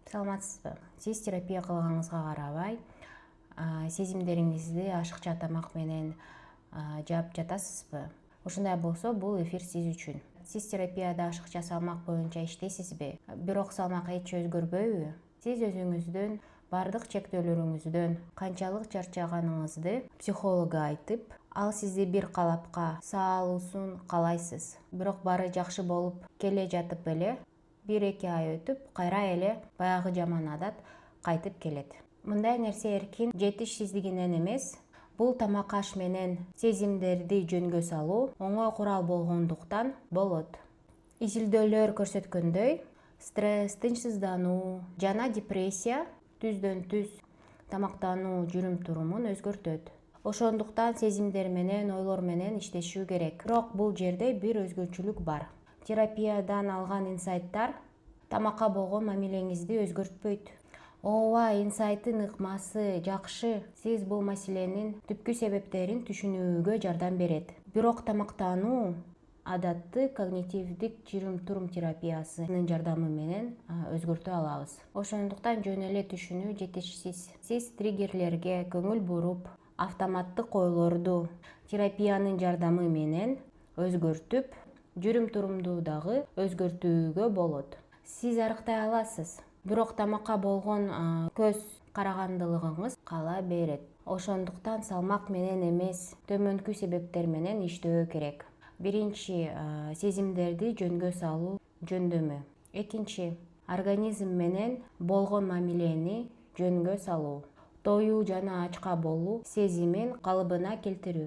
Саламатсызбы? Сиз терапия кылганыңызга карабай, сезимдериңизди ашыкча тамак менен жаап жатасызбы? Ушундай болсо, бул эфир сиз үчүн. Сиз терапияда ашыкча салмак боюнча иштейсизби? Бирок салмак эч өзгөрбөйбү? Сиз өзүңүздүн бардык чектөөлөрүңүздөн канчалык чарчаганыңызды психологко айтып, ал сизди бир калапка салуусун каалайсыз. Бирок баары жакшы болуп келе жатып эле 1-2 ай өтүп, кайра эле баягы жаман адат кайтып келет. Мындай нерсе эркин жетишсиздигинен эмес, бул тамак аш менен сезимдерди жөнгө салуу оңой курал болгондуктан болот. Изилдөөлөр көрсөткөндөй, стресс, тынчсыздануу жана депрессия түздөн-түз тамактануу жүрүм-турумун өзгөртөт. Ошондуктан сезимдер менен, ойлор менен иштешүү керек. Бирок бул жерде бир өзгөчөлүк бар. Терапиядан алган инсайттар тамакка болгон мамилеңизди өзгөртпөйт. Ооба, инсайттын ыкмасы жакшы. Сиз бул маселенин түпкү себептерин түшүнүүгө жардам берет. Бирок тамактануу адатты когнитивдик жүрүм-турум терапиясынын жардамы менен өзгөртө алабыз. Ошондуктан жөн эле түшүнүү жетишсиз. Сиз триггерлерге көңүл буруп, автоматтык ойлорду терапиянын жардамы менен өзгөртүп, жүрүм-турумду дагы өзгөртүүгө болот. Сиз арыктай аласыз, бирок тамакка болгон көз карагандылыгыңыз кала берет. Ошондуктан салмак менен эмес, төмөнкү себептер менен иштөө керек. Биринчи, сезимдерди жөнгө салуу жөндөмү. Экинчи, организм менен болгон мамилени жөнгө салуу. Тоюу жана ачка болуу сезимин калыбына келтирүү.